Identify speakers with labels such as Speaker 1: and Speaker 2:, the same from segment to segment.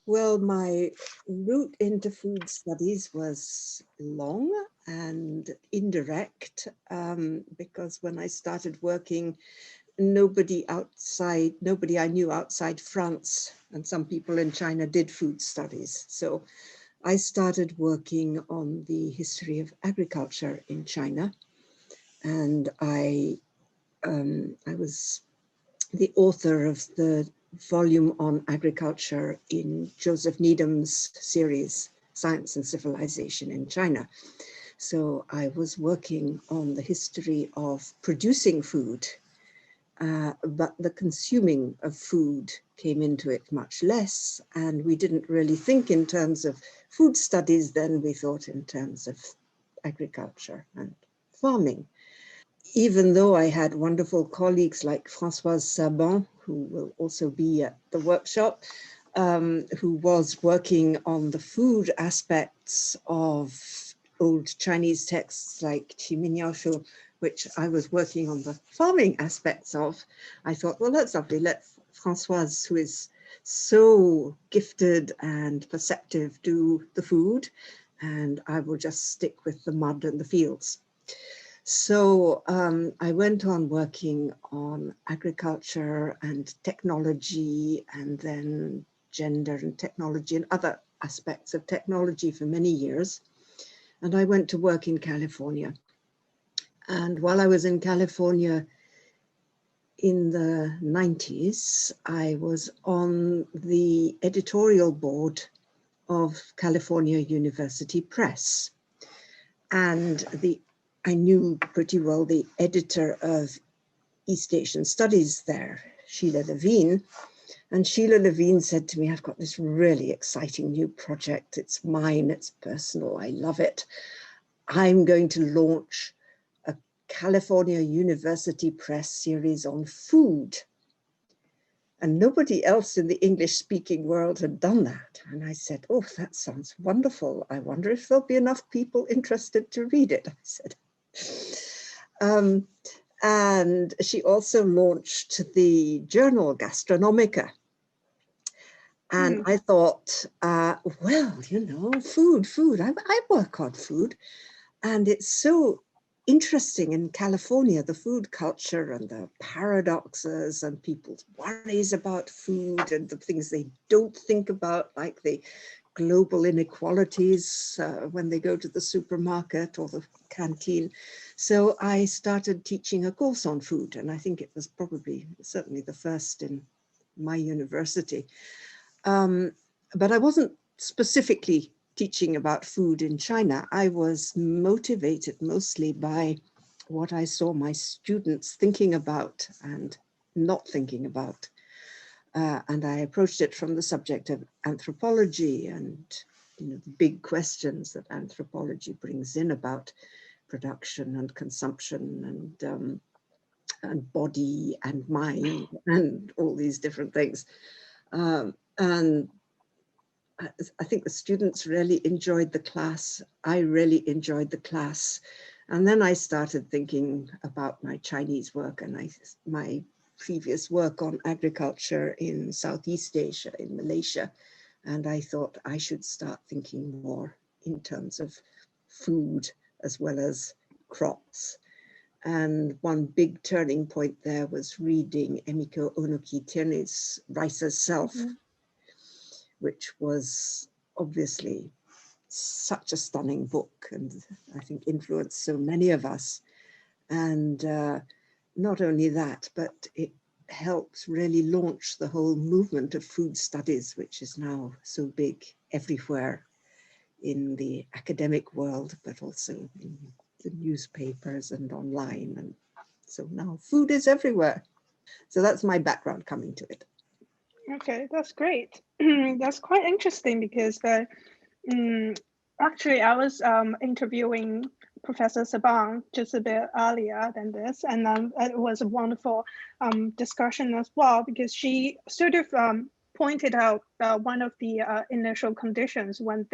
Speaker 1: Well, my route into food studies was long and indirect because when I started working, nobody I knew outside France, and some people in China did food studies. So I started working on the history of agriculture in China, and I was the author of the volume on agriculture in Joseph Needham's series, Science and Civilization in China. So I was working on the history of producing food, but the consuming of food came into it much less. And we didn't really think in terms of food studies then, we thought in terms of agriculture and farming. Even though I had wonderful colleagues like Françoise Saban, who will also be at the workshop, who was working on the food aspects of old Chinese texts like Chenjia Xu, which I was working on the farming aspects of, I thought, well, that's lovely. Let Françoise, who is so gifted and perceptive, do the food, and I will just stick with the mud and the fields. So I went on working on agriculture and technology, and then gender and technology and other aspects of technology for many years. And I went to work in California. And while I was in California in the 90s, I was on the editorial board of California University Press. And I knew pretty well the editor of East Asian Studies there, Sheila Levine. And Sheila Levine said to me, I've got this really exciting new project. It's mine, it's personal, I love it. I'm going to launch a California University Press series on food. And nobody else in the English-speaking world had done that. And I said, oh, that sounds wonderful. I wonder if there'll be enough people interested to read it, I said. And she also launched the journal Gastronomica. And I thought, well, you know, food. I work on food. And it's so interesting in California, the food culture and the paradoxes and people's worries about food and the things they don't think about, like the global inequalities when they go to the supermarket or the canteen. So I started teaching a course on food, and I think it was certainly the first in my university. But I wasn't specifically teaching about food in China. I was motivated mostly by what I saw my students thinking about and not thinking about. And I approached it from the subject of anthropology and, you know, the big questions that anthropology brings in about production and consumption and body and mind and all these different things. And I think the students really enjoyed the class. I really enjoyed the class. And then I started thinking about my Chinese work and my previous work on agriculture in Southeast Asia, in Malaysia. And I thought I should start thinking more in terms of food as well as crops. And one big turning point there was reading Emiko Onoki-Tene's Rice's Self, which was obviously such a stunning book and I think influenced so many of us. And not only that, but it helped really launch the whole movement of food studies, which is now so big everywhere in the academic world, but also in the newspapers and online. And so now food is everywhere. So that's my background coming to it.
Speaker 2: Okay, that's great. That's quite interesting because actually I was interviewing Professor Saban just a bit earlier than this, and it was a wonderful discussion as well, because she sort of pointed out one of the initial conditions when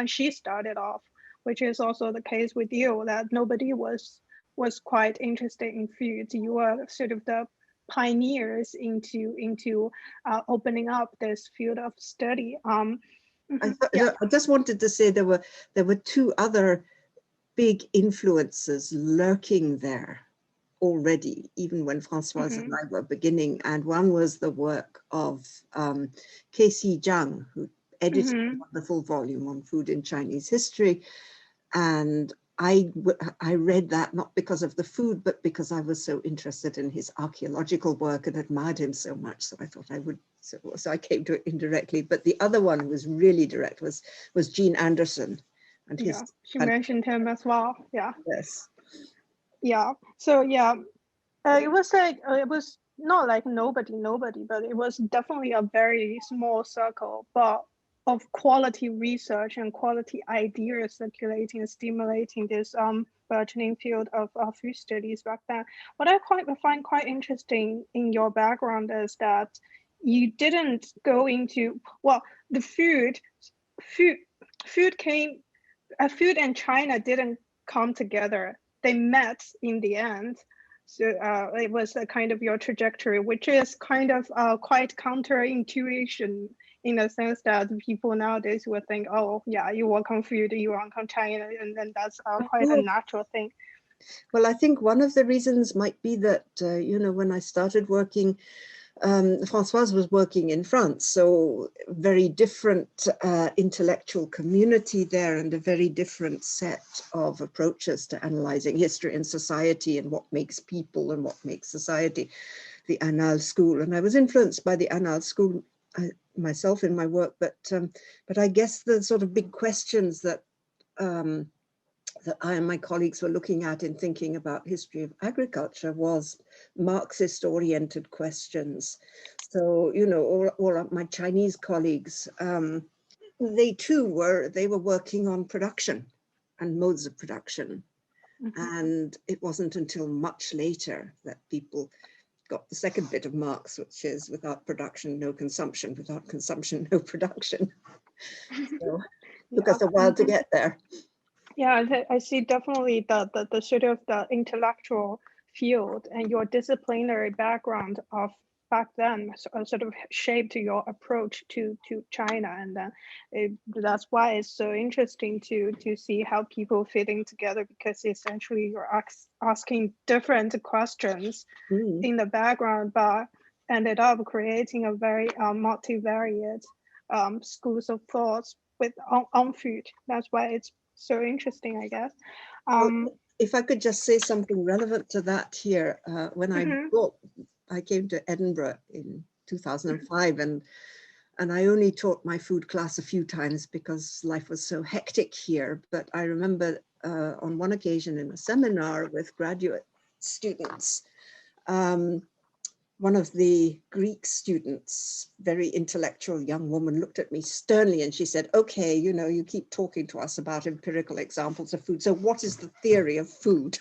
Speaker 2: she started off, which is also the case with you, that nobody was quite interested in foods. You were sort of the pioneers into opening up this field of study.
Speaker 1: I just wanted to say there were two other big influences lurking there already, even when Françoise and I were beginning. And one was the work of Casey Zhang, who edited a wonderful volume on food in Chinese history. And I read that not because of the food, but because I was so interested in his archaeological work and admired him so much. So I thought I would, so I came to it indirectly. But the other one was really direct, was Gene Anderson. And his,
Speaker 2: she mentioned him as well. Yeah.
Speaker 1: Yes.
Speaker 2: Yeah. So yeah, it was like, it was not like nobody, but it was definitely a very small circle, but of quality research and quality ideas circulating and stimulating this burgeoning field of food studies back then. What I find quite interesting in your background is that you didn't go into, well, the food and China didn't come together. They met in the end. So it was a kind of your trajectory, which is kind of quite counterintuition in the sense that people nowadays would think, oh yeah, you work on food, you work on China, and then that's quite a natural thing.
Speaker 1: Well, I think one of the reasons might be that, when I started working, Françoise was working in France, so very different intellectual community there and a very different set of approaches to analyzing history and society and what makes people and what makes society, the Annales school. And I was influenced by the Annales school myself in my work, but I guess the sort of big questions that that I and my colleagues were looking at in thinking about history of agriculture was Marxist-oriented questions. So, all of my Chinese colleagues, they too were working on production and modes of production. And it wasn't until much later that people got the second bit of Marx, which is without production, no consumption, without consumption, no production. So it took us a while to get there.
Speaker 2: Yeah, I see definitely the sort of the intellectual field and your disciplinary background of back then sort of shaped your approach to China, and then that's why it's so interesting to see how people fitting together, because essentially you're asking different questions in the background, but ended up creating a very multivariate schools of thoughts with on food. That's why it's so interesting, I guess.
Speaker 1: If I could just say something relevant to that here, when I came to Edinburgh in 2005, and I only taught my food class a few times because life was so hectic here. But I remember on one occasion in a seminar with graduate students, one of the Greek students, very intellectual young woman, looked at me sternly and she said, okay, you keep talking to us about empirical examples of food. So what is the theory of food?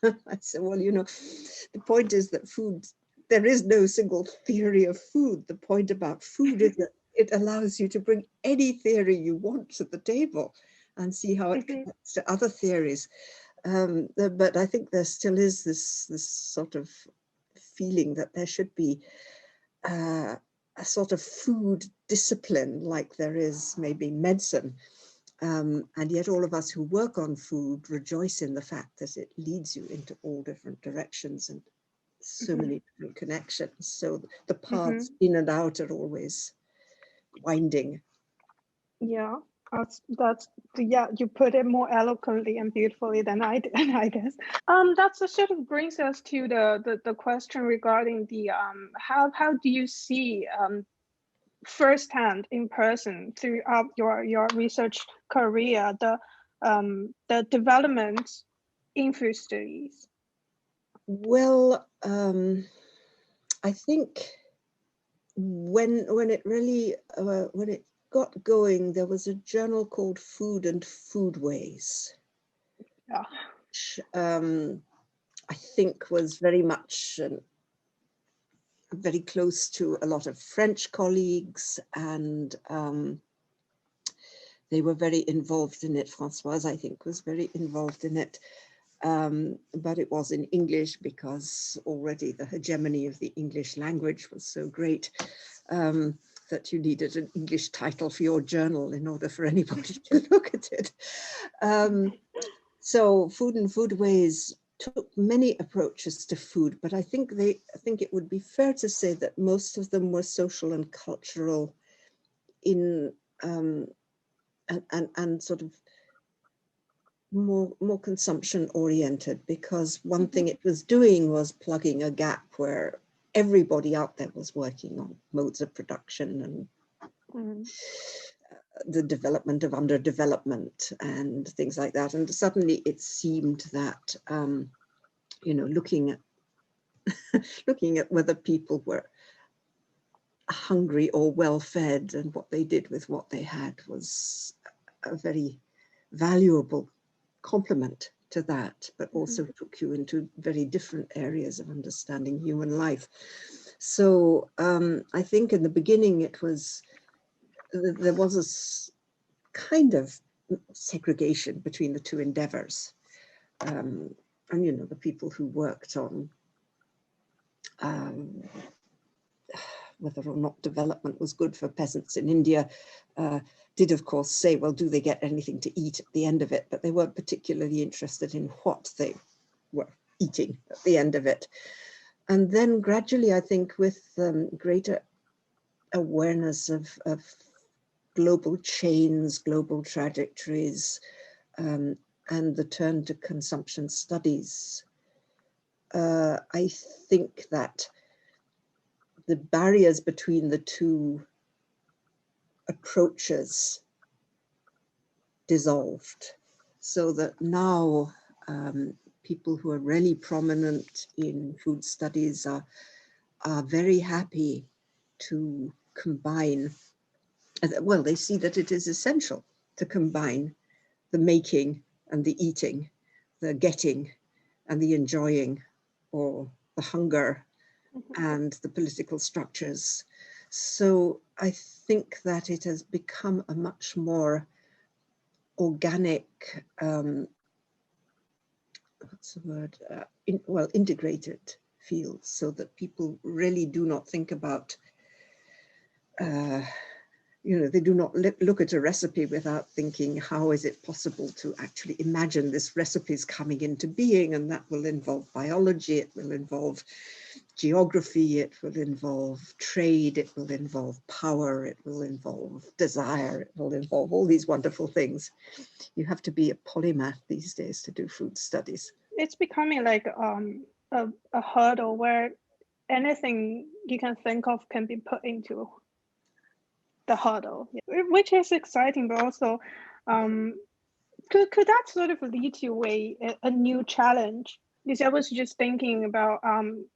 Speaker 1: I said, well, the point is that food, there is no single theory of food. The point about food is that it allows you to bring any theory you want to the table and see how it connects to other theories. But I think there still is this sort of feeling that there should be a sort of food discipline like there is maybe medicine. And yet all of us who work on food rejoice in the fact that it leads you into all different directions and so many different connections. So the paths in and out are always winding.
Speaker 2: Yeah, that's yeah, you put it more eloquently and beautifully than I did, I guess. That sort of brings us to the question regarding the how do you see firsthand in person throughout your research career the development in food studies?
Speaker 1: Well, I think when it really when it got going, there was a journal called Food and Foodways, which I think was very much very close to a lot of French colleagues, and they were very involved in it. Françoise, I think, was very involved in it. but it was in English because already the hegemony of the English language was so great that you needed an English title for your journal in order for anybody to look at it. So Food and Foodways took many approaches to food, but I think it would be fair to say that most of them were social and cultural in and sort of more consumption oriented, because one thing it was doing was plugging a gap where everybody out there was working on modes of production and the development of underdevelopment and things like that. And suddenly it seemed that, you know, looking at whether people were hungry or well fed and what they did with what they had was a very valuable complement to that, but also took you into very different areas of understanding human life. So I think in the beginning there was a kind of segregation between the two endeavors. And, you know, the people who worked on whether or not development was good for peasants in India did, of course, say, well, do they get anything to eat at the end of it? But they weren't particularly interested in what they were eating at the end of it. And then gradually, I think, with greater awareness of global chains, global trajectories, and the turn to consumption studies, I think that the barriers between the two approaches dissolved, so that now people who are really prominent in food studies are very happy to combine, well, they see that it is essential to combine the making and the eating, the getting and the enjoying, or the hunger and the political structures. So I think that it has become a much more organic, what's the word, integrated field, so that people really do not think about, you know, they do not look at a recipe without thinking, how is it possible to actually imagine this recipe is coming into being? And that will involve biology, it will involve geography, it will involve trade, it will involve power, it will involve desire, it will involve all these wonderful things. You have to be a polymath these days to do food studies.
Speaker 2: It's becoming like a hurdle where anything you can think of can be put into the hurdle, which is exciting, but also could that sort of lead to a new challenge? Because I was just thinking about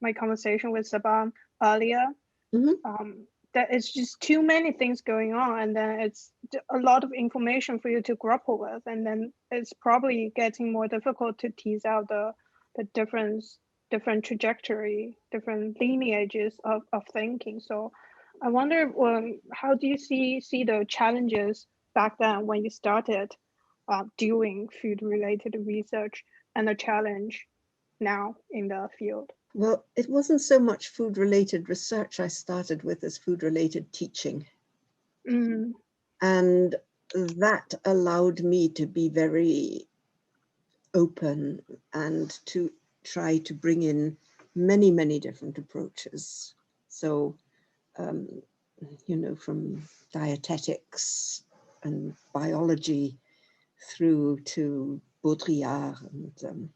Speaker 2: my conversation with Saban earlier. That it's just too many things going on, and then it's a lot of information for you to grapple with, and then it's probably getting more difficult to tease out the different trajectory, different lineages of thinking. So I wonder, how do you see the challenges back then when you started doing food-related research, and the challenge now in the field?
Speaker 1: Well, it wasn't so much food-related research I started with as food-related teaching. And that allowed me to be very open and to try to bring in many, many different approaches. So, you know, from dietetics and biology through to Baudrillard and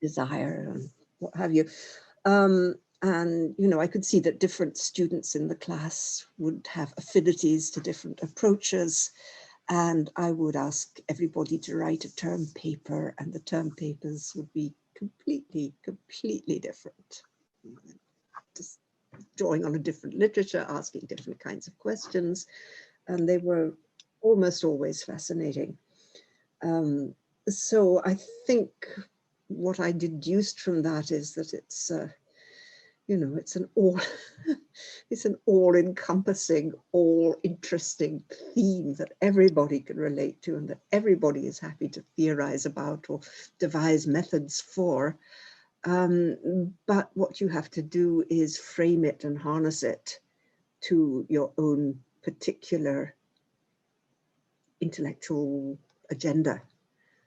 Speaker 1: desire and what have you. And, you know, I could see that different students in the class would have affinities to different approaches. And I would ask everybody to write a term paper, and the term papers would be completely different. Just drawing on a different literature, asking different kinds of questions. And they were almost always fascinating. So I think what I deduced from that is that it's, you know, it's an all, it's an all-encompassing, all-interesting theme that everybody can relate to and that everybody is happy to theorize about or devise methods for. But what you have to do is frame it and harness it to your own particular intellectual agenda.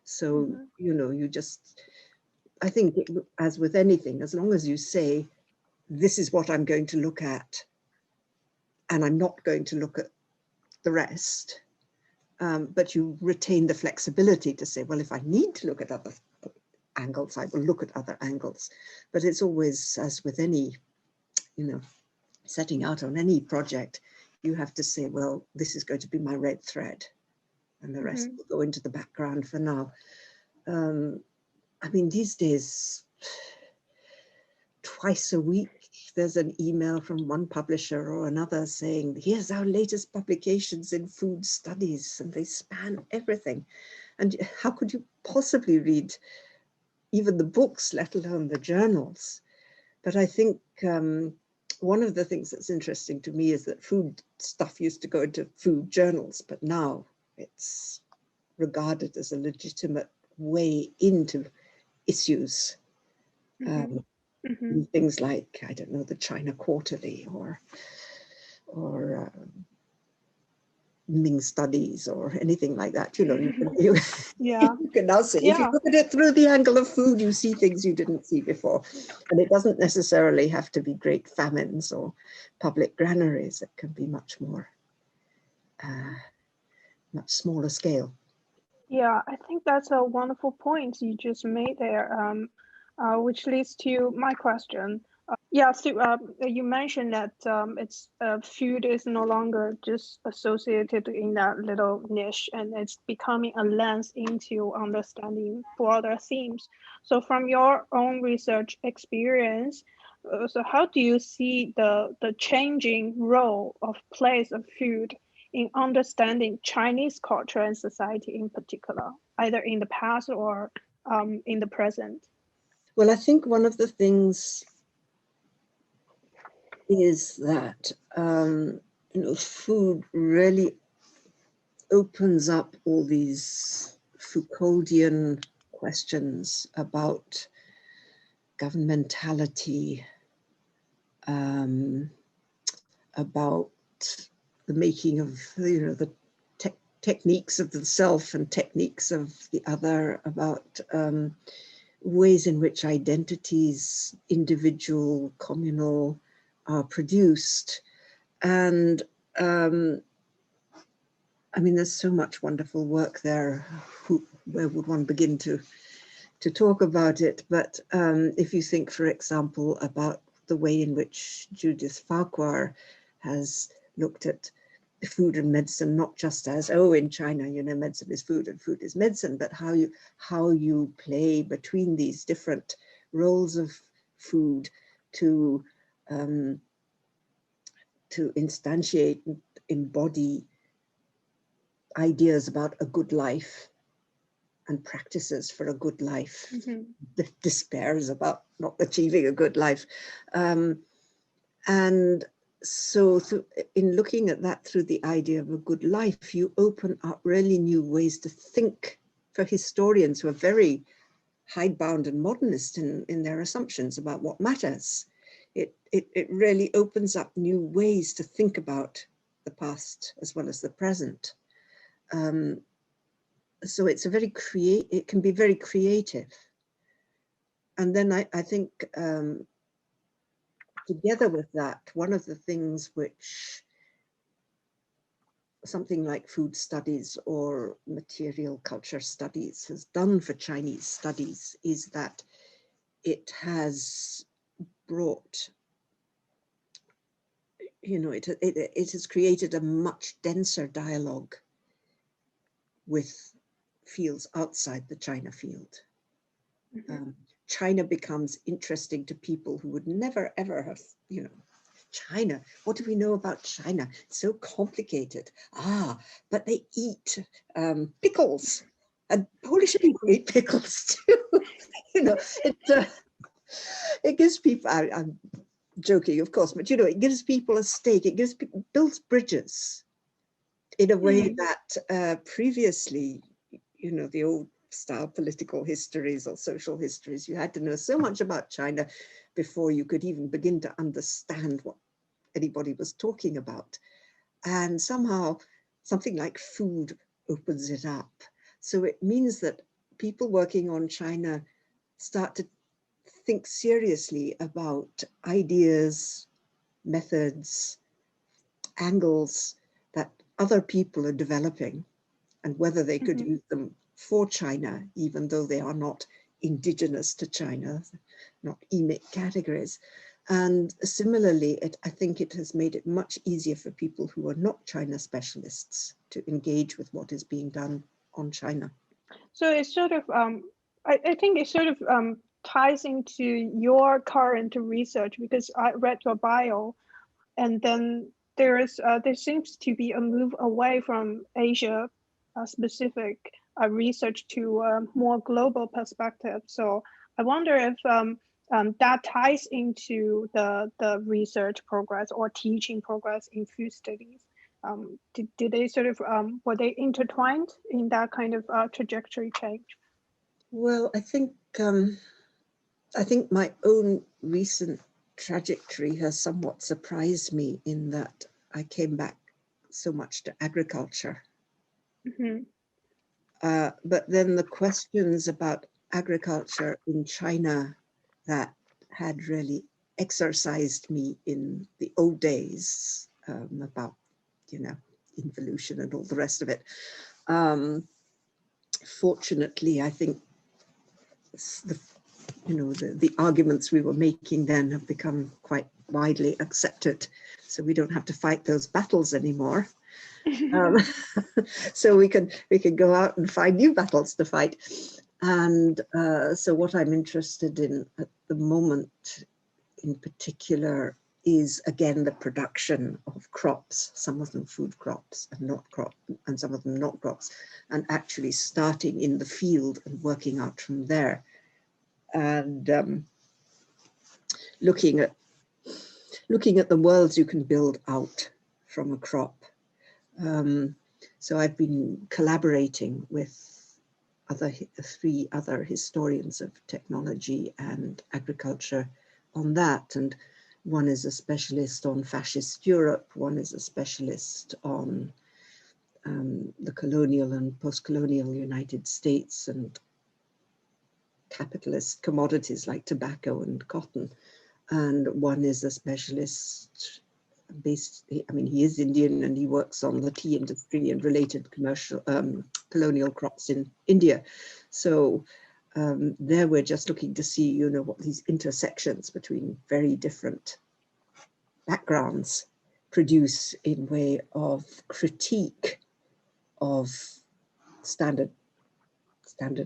Speaker 1: So, you know, you just, I think, as with anything, as long as you say, this is what I'm going to look at, and I'm not going to look at the rest, but you retain the flexibility to say, well, if I need to look at other angles, I will look at other angles. But it's always, as with any, you know, setting out on any project, you have to say, well, this is going to be my red thread, and the rest will go into the background for now. I mean, these days, twice a week, there's an email from one publisher or another saying, here's our latest publications in food studies, and they span everything. And how could you possibly read even the books, let alone the journals? But I think one of the things that's interesting to me is that food stuff used to go into food journals, but now it's regarded as a legitimate way into issues. Things like, I don't know, the China Quarterly or Ming Studies or anything like that. You know, you can now say, if you look at it through the angle of food, you see things you didn't see before. And it doesn't necessarily have to be great famines or public granaries. It can be much more, much smaller scale.
Speaker 2: Yeah, I think that's a wonderful point you just made there, which leads to my question. So you mentioned that food is no longer just associated in that little niche, and it's becoming a lens into understanding broader themes. So from your own research experience, so how do you see the changing role of place of food in understanding Chinese culture and society in particular, either in the past or in the present?
Speaker 1: Well, I think one of the things is that you know, food really opens up all these Foucauldian questions about governmentality, about the making of, you know, the techniques of the self and techniques of the other, about ways in which identities, individual, communal, are produced. And I mean, there's so much wonderful work there. Where would one begin to talk about it? But if you think, for example, about the way in which Judith Farquhar has looked at food and medicine, not just as, oh, in China, you know, medicine is food and food is medicine, but how you play between these different roles of food to instantiate, embody ideas about a good life and practices for a good life, the despairs about not achieving a good life. And so in looking at that through the idea of a good life, you open up really new ways to think for historians who are very hidebound and modernist in their assumptions about what matters. It really opens up new ways to think about the past as well as the present. So it's it can be very creative. And then I think together with that, one of the things which something like food studies or material culture studies has done for Chinese studies is that it has brought, you know, it has created a much denser dialogue with fields outside the China field. China becomes interesting to people who would never, ever have, you know, China, what do we know about China? It's so complicated. But they eat pickles, and Polish people eat pickles too. You know, it gives people, I'm joking, of course, but you know, it gives people a stake. It builds bridges in a way that previously, you know, the old style political histories or social histories, you had to know so much about China before you could even begin to understand what anybody was talking about. And somehow something like food opens it up. So it means that people working on China start to think seriously about ideas, methods, angles that other people are developing, and whether they could use them for China, even though they are not indigenous to China, not emic categories. And similarly, I think it has made it much easier for people who are not China specialists to engage with what is being done on China.
Speaker 2: So it's sort of, I think it sort of ties into your current research, because I read your bio, and then there seems to be a move away from Asia specific research to a more global perspective. So I wonder if that ties into the research progress or teaching progress in food studies. Did they sort of, were they intertwined in that kind of trajectory change?
Speaker 1: Well, I think my own recent trajectory has somewhat surprised me in that I came back so much to agriculture. But then the questions about agriculture in China that had really exercised me in the old days, about, you know, involution and all the rest of it. Fortunately, I think the arguments we were making then have become quite widely accepted. So we don't have to fight those battles anymore. So we can go out and find new battles to fight. And so what I'm interested in at the moment in particular is, again, the production of crops, some of them food crops and not crop, and some of them not crops, and actually starting in the field and working out from there. And looking at the worlds you can build out from a crop. So I've been collaborating with three other historians of technology and agriculture on that. And one is a specialist on fascist Europe, one is a specialist on the colonial and post-colonial United States and capitalist commodities like tobacco and cotton. And one is a specialist based, I mean, he is Indian and he works on the tea industry and related commercial colonial crops in India. So there we're just looking to see, you know, what these intersections between very different backgrounds produce in way of critique of standard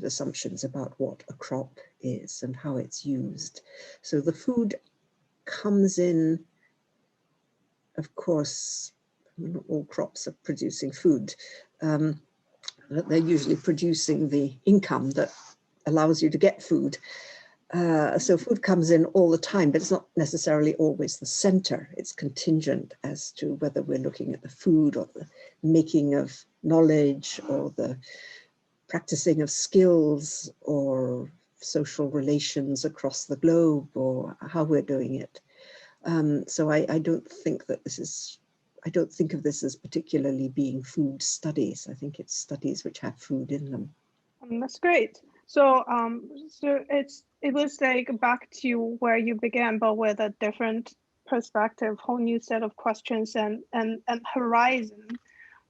Speaker 1: assumptions about what a crop is and how it's used. So the food comes in, of course, not all crops are producing food. They're usually producing the income that allows you to get food. So food comes in all the time, but it's not necessarily always the center. It's contingent as to whether we're looking at the food or the making of knowledge or the practicing of skills or social relations across the globe or how we're doing it. So I don't think that I don't think of this as particularly being food studies. I think it's studies which have food in them.
Speaker 2: That's great. So so it was like back to where you began, but with a different perspective, whole new set of questions and horizon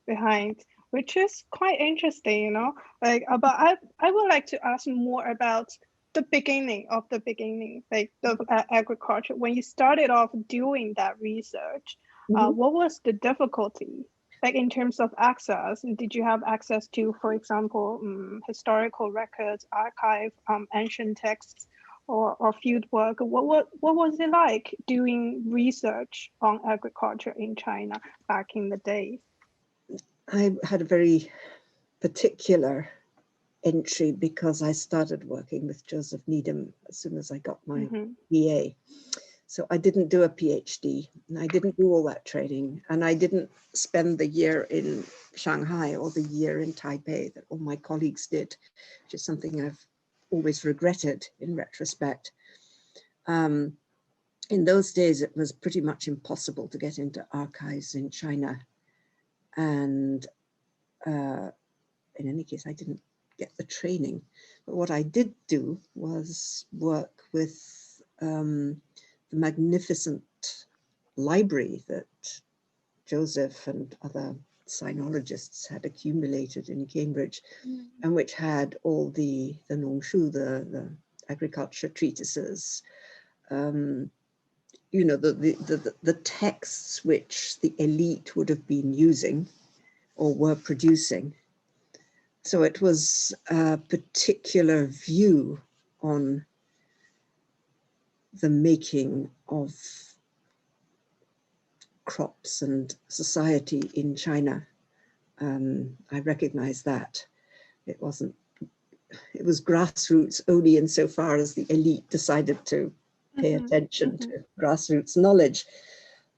Speaker 2: behind, which is quite interesting, you know. Like, but I would like to ask more about the beginning of the beginning, like the agriculture. When you started off doing that research, what was the difficulty? Like in terms of access, did you have access to, for example, historical records, archive, ancient texts, or field work? What was it like doing research on agriculture in China back in the days?
Speaker 1: I had a very particular entry because I started working with Joseph Needham as soon as I got my BA. So I didn't do a PhD, and I didn't do all that training, and I didn't spend the year in Shanghai or the year in Taipei that all my colleagues did, which is something I've always regretted in retrospect. In those days, it was pretty much impossible to get into archives in China. And in any case, I didn't get the training. But what I did do was work with the magnificent library that Joseph and other sinologists had accumulated in Cambridge, and which had all the Nongshu, the agriculture treatises, you know, the texts which the elite would have been using or were producing. So it was a particular view on the making of crops and society in China. I recognize that. It was grassroots only insofar as the elite decided to pay attention to grassroots knowledge.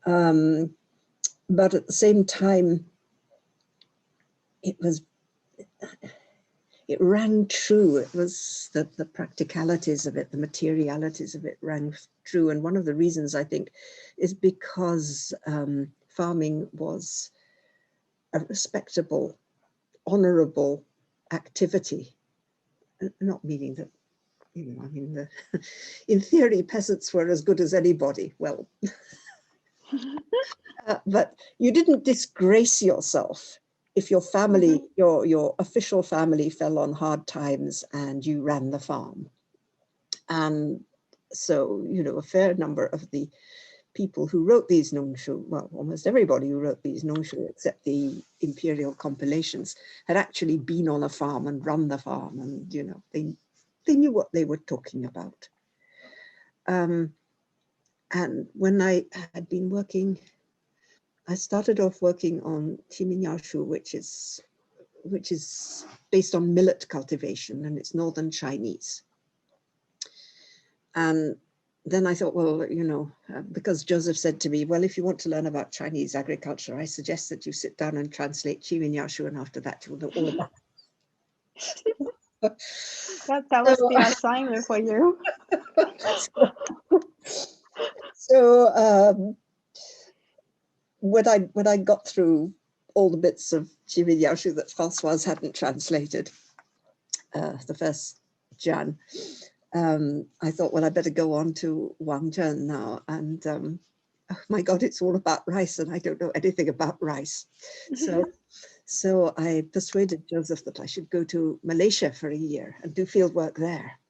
Speaker 1: But at the same time, it rang true. It was the practicalities of it, the materialities of it rang true. And one of the reasons, I think, is because farming was a respectable, honorable activity. Not meaning that, you know, I mean, in theory, peasants were as good as anybody. Well, but you didn't disgrace yourself if your family, your official family fell on hard times and you ran the farm. And so, you know, a fair number of the people who wrote these nongshu, well, almost everybody who wrote these nongshu, except the imperial compilations, had actually been on a farm and run the farm, and, you know, they knew what they were talking about. And when I had been working, I started off working on Chenjia Xu, which is based on millet cultivation, and it's northern Chinese. And then I thought, well, you know, because Joseph said to me, well, if you want to learn about Chinese agriculture, I suggest that you sit down and translate Chenjia Xu, and after that you'll know all about it.
Speaker 2: That was the assignment for you.
Speaker 1: So when I got through all the bits of Chenjia Xu that Françoise hadn't translated, the first Jan, I thought, well, I better go on to Wang Zhen now. And oh my God, it's all about rice, and I don't know anything about rice. So I persuaded Joseph that I should go to Malaysia for a year and do field work there.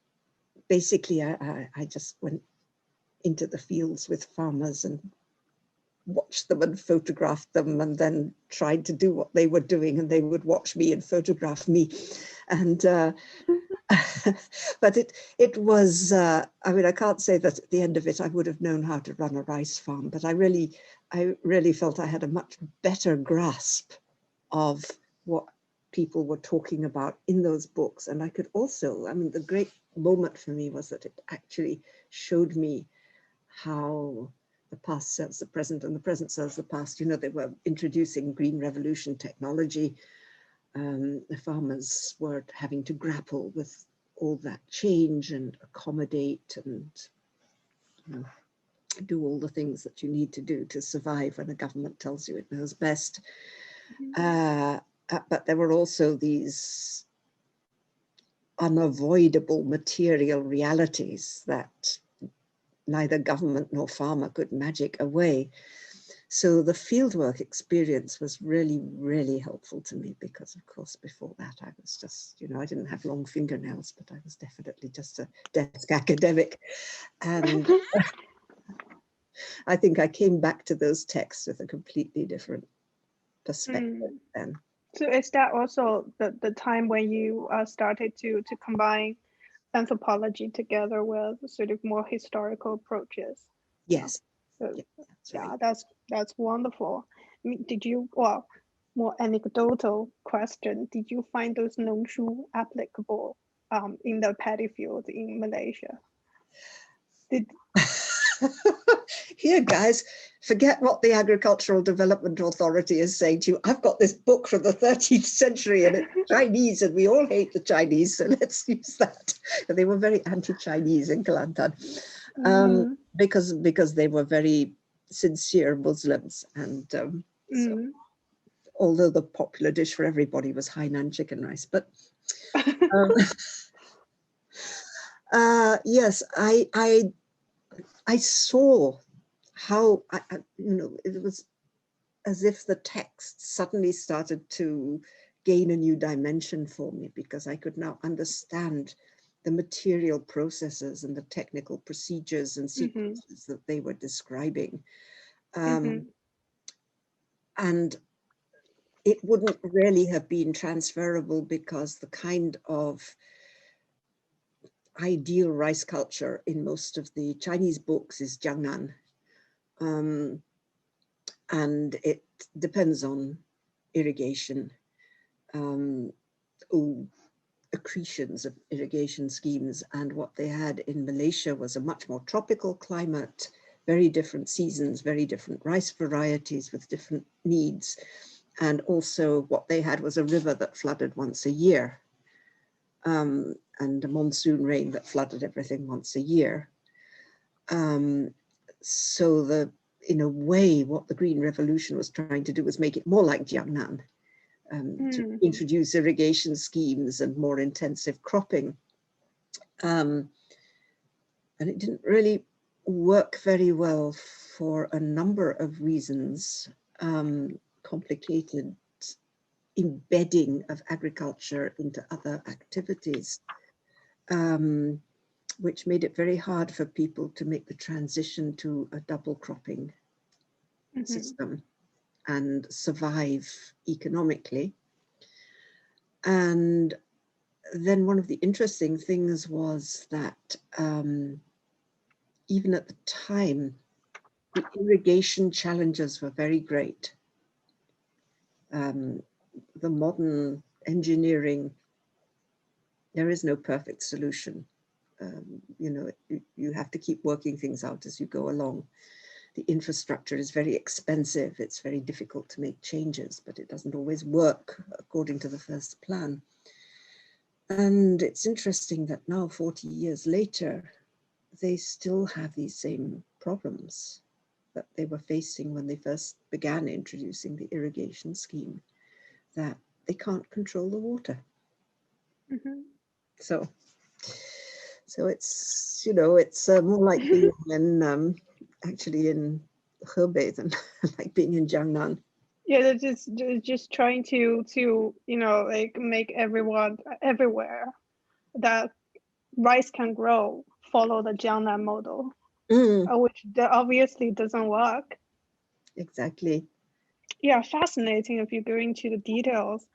Speaker 1: Basically, I just went into the fields with farmers and watched them and photographed them, and then tried to do what they were doing, and they would watch me and photograph me. And but it was, I mean, I can't say that at the end of it I would have known how to run a rice farm, but I really felt I had a much better grasp of what people were talking about in those books. And I could also, I mean, the great moment for me was that it actually showed me how the past serves the present and the present serves the past. You know, they were introducing green revolution technology. The farmers were having to grapple with all that change and accommodate and, you know, do all the things that you need to do to survive when the government tells you it knows best. But there were also these unavoidable material realities that neither government nor farmer could magic away. So the fieldwork experience was really, really helpful to me, because of course before that I was just, you know, I didn't have long fingernails, but I was definitely just a desk academic. And I think I came back to those texts with a completely different perspective then.
Speaker 2: So is that also the time when you started to combine anthropology together with sort of more historical approaches?
Speaker 1: Yes.
Speaker 2: So,
Speaker 1: yeah,
Speaker 2: that's wonderful. I mean, did you, well, more anecdotal question, did you find those nongshu applicable in the paddy field in Malaysia?
Speaker 1: here, guys, forget what the Agricultural Development Authority is saying to you. I've got this book from the 13th century and it's Chinese and we all hate the Chinese, so let's use that. And they were very anti-Chinese in Kelantan because they were very sincere Muslims. And so, although the popular dish for everybody was Hainan chicken rice, but yes, I saw how, it was as if the text suddenly started to gain a new dimension for me, because I could now understand the material processes and the technical procedures and sequences that they were describing. And it wouldn't really have been transferable because the kind of ideal rice culture in most of the Chinese books is jiangnan. And it depends on irrigation, accretions of irrigation schemes. And what they had in Malaysia was a much more tropical climate, very different seasons, very different rice varieties with different needs. And also what they had was a river that flooded once a year, and a monsoon rain that flooded everything once a year. So in a way, what the Green Revolution was trying to do was make it more like Jiangnan, to introduce irrigation schemes and more intensive cropping. And it didn't really work very well for a number of reasons. Complicated embedding of agriculture into other activities, which made it very hard for people to make the transition to a double cropping system and survive economically. And then one of the interesting things was that even at the time, the irrigation challenges were very great. The modern engineering, there is no perfect solution. You have to keep working things out as you go along. The infrastructure is very expensive. It's very difficult to make changes, but it doesn't always work according to the first plan. And it's interesting that now, 40 years later, they still have these same problems that they were facing when they first began introducing the irrigation scheme, that they can't control the water. So it's, it's more like being in, actually in Hebei than like being in Jiangnan.
Speaker 2: Yeah, they're just trying to like make everyone everywhere that rice can grow follow the Jiangnan model, which obviously doesn't work.
Speaker 1: Exactly.
Speaker 2: Yeah, fascinating if you go into the details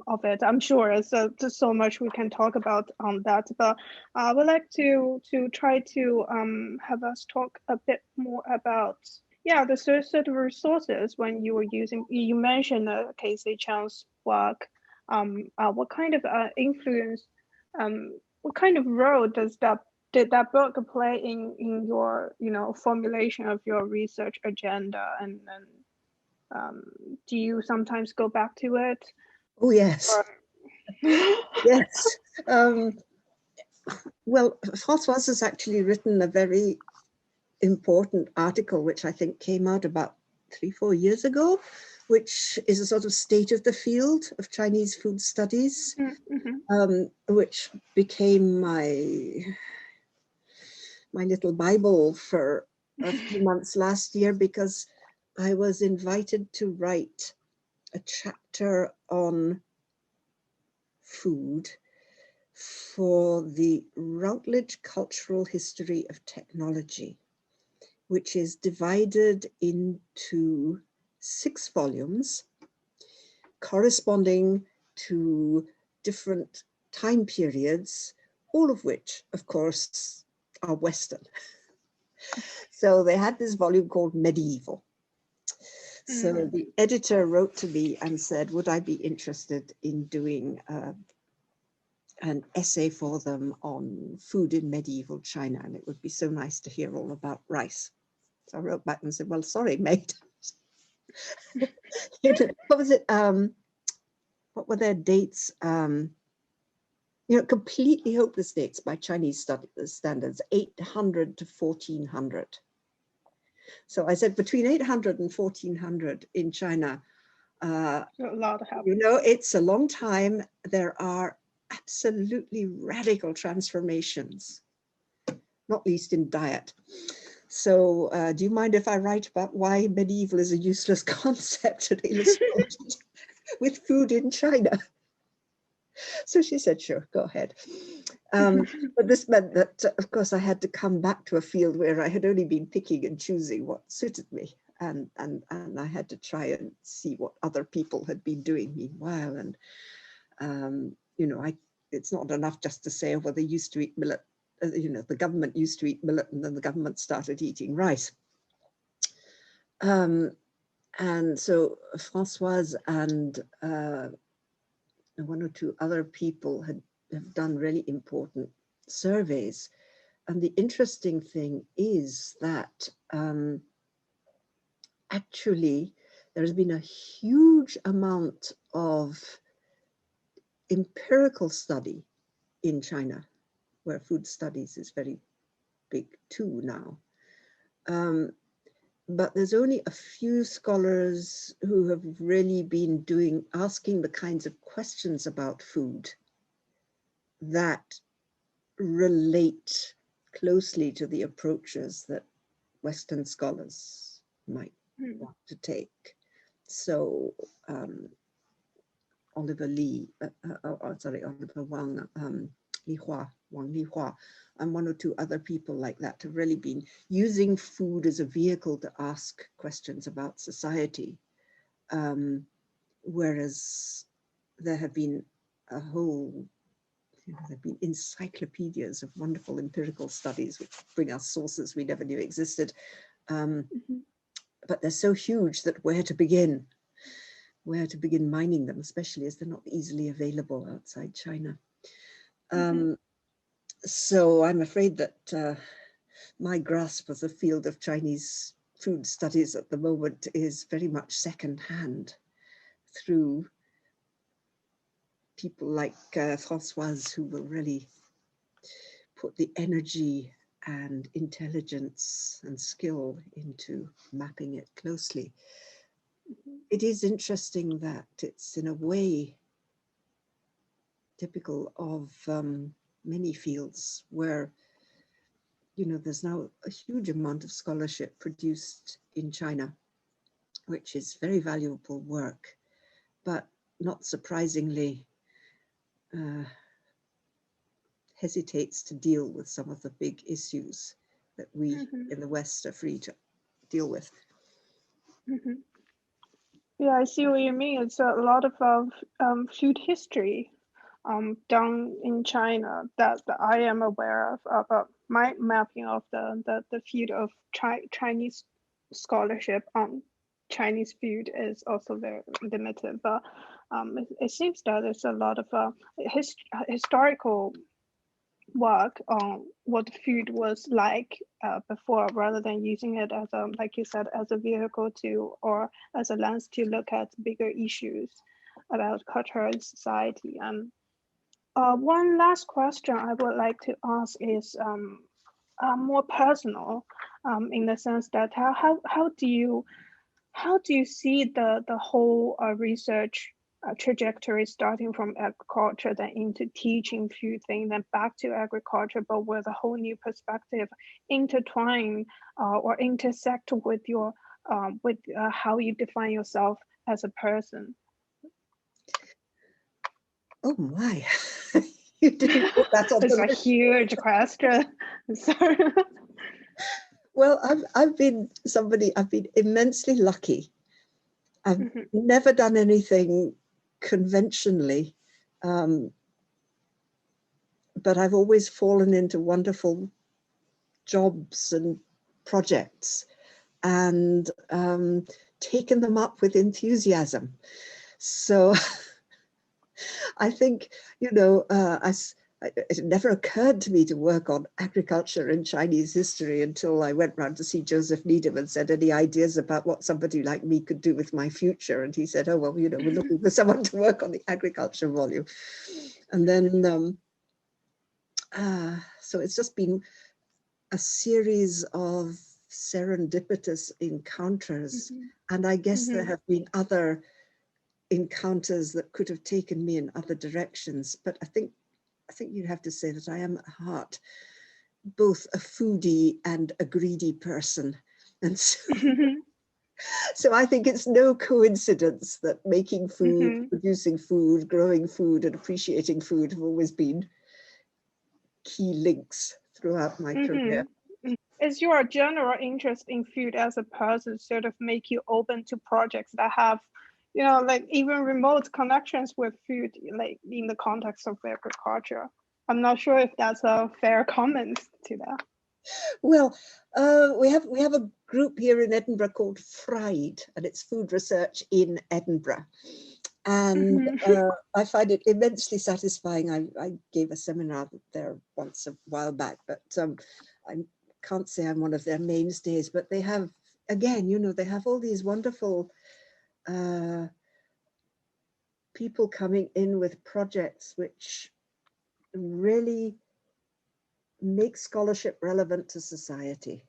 Speaker 2: of it. I'm sure there's so much we can talk about on that, but I would like to try to have us talk a bit more about the sort of resources when you were using. You mentioned Casey Chang's work. What kind of influence? What kind of role did that book play in your formulation of your research agenda, and do you sometimes go back to it?
Speaker 1: Oh, yes. Yes. Well, Françoise has actually written a very important article, which I think came out about 3-4 years ago, which is a sort of state of the field of Chinese food studies, which became my little Bible for a few months last year, because I was invited to write a chapter on food for the Routledge Cultural History of Technology, which is divided into 6 volumes corresponding to different time periods, all of which, of course, are Western. So they had this volume called Medieval. So the editor wrote to me and said, would I be interested in doing an essay for them on food in medieval China, and it would be so nice to hear all about rice. So I wrote back and said, well, sorry, mate. What was it? What were their dates? Completely hopeless dates by Chinese standards, 800 to 1400. So I said between 800 and 1400 in China,
Speaker 2: a lot of help.
Speaker 1: It's a long time. There are absolutely radical transformations, not least in diet. So do you mind if I write about why medieval is a useless concept and illustrate it with food in China? So she said, sure, go ahead. But this meant that, of course, I had to come back to a field where I had only been picking and choosing what suited me. And I had to try and see what other people had been doing meanwhile. And, it's not enough just to say, oh, well, they used to eat millet. The government used to eat millet, and then the government started eating rice. And so Françoise and one or two other people have done really important surveys. And the interesting thing is that actually there has been a huge amount of empirical study in China, where food studies is very big too now. But there's only a few scholars who have really been asking the kinds of questions about food that relate closely to the approaches that Western scholars might want to take. So Oliver Wang, Wang Lihua, and one or two other people like that have really been using food as a vehicle to ask questions about society. Whereas there have been there have been encyclopedias of wonderful empirical studies which bring us sources we never knew existed. But they're so huge that where to begin mining them, especially as they're not easily available outside China. So I'm afraid that my grasp of the field of Chinese food studies at the moment is very much secondhand through people like Françoise, who will really put the energy and intelligence and skill into mapping it closely. It is interesting that it's in a way typical of many fields where, there's now a huge amount of scholarship produced in China, which is very valuable work, but not surprisingly hesitates to deal with some of the big issues that we in the West are free to deal with.
Speaker 2: Yeah, I see what you mean. It's a lot of food history done in China that I am aware of. My mapping of the field of Chinese scholarship on Chinese food is also very limited, but it seems that there's a lot of historical work on what food was like before, rather than using it as a, like you said, as a vehicle to, or as a lens to look at bigger issues about culture and society. And one last question I would like to ask is more personal, in the sense that how do you see the whole research trajectory, starting from agriculture, then into teaching food thing, then back to agriculture, but with a whole new perspective, intertwine or intersect with your how you define yourself as a person?
Speaker 1: Oh my, you didn't put that on
Speaker 2: It's
Speaker 1: the
Speaker 2: a
Speaker 1: list.
Speaker 2: huge question. Sorry.
Speaker 1: Well, I've been immensely lucky. I've never done anything conventionally, but I've always fallen into wonderful jobs and projects and taken them up with enthusiasm. So I think, you know, it never occurred to me to work on agriculture and Chinese history until I went round to see Joseph Needham and said, any ideas about what somebody like me could do with my future? And he said, oh, well, you know, we're looking for someone to work on the agriculture volume. And then, so it's just been a series of serendipitous encounters. And I guess there have been other encounters that could have taken me in other directions. But I think you'd have to say that I am at heart both a foodie and a greedy person. And so, so I think it's no coincidence that making food, producing food, growing food, and appreciating food have always been key links throughout my career.
Speaker 2: Is your general interest in food as a person sort of make you open to projects that have, you know, like even remote connections with food, like in the context of agriculture? I'm not sure if that's a fair comment to that.
Speaker 1: Well, we have a group here in Edinburgh called Fried, and it's food research in Edinburgh. And I find it immensely satisfying. I gave a seminar there once a while back, but I can't say I'm one of their mainstays, but they have, again, you know, they have all these wonderful people coming in with projects which really make scholarship relevant to society,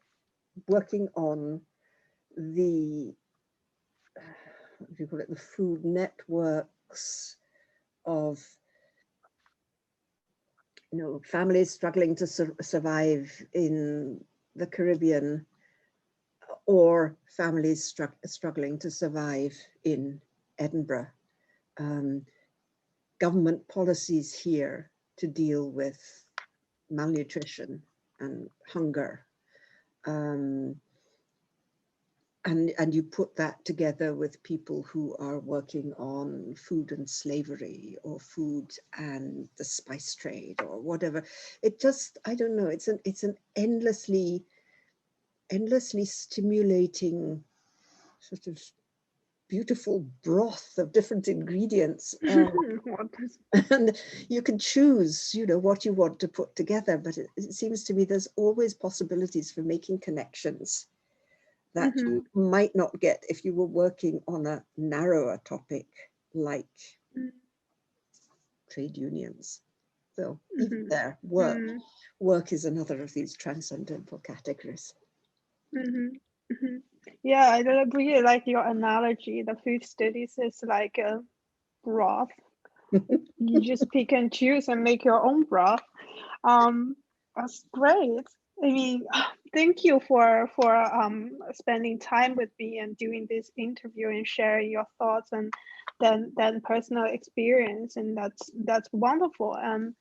Speaker 1: working on the, what do you call it, the food networks of, you know, families struggling to survive in the Caribbean, or families struggling to survive in Edinburgh. Government policies here to deal with malnutrition and hunger. And you put that together with people who are working on food and slavery, or food and the spice trade, or whatever. It just, I don't know, it's an endlessly stimulating sort of beautiful broth of different ingredients. And you can choose, you know, what you want to put together, but it seems to me there's always possibilities for making connections that you might not get if you were working on a narrower topic like trade unions. So even there, work is another of these transcendental categories.
Speaker 2: Yeah, I really like your analogy. The food studies is like a broth. You just pick and choose and make your own broth. That's great. I mean, thank you for spending time with me and doing this interview and sharing your thoughts and then personal experience, and that's wonderful. And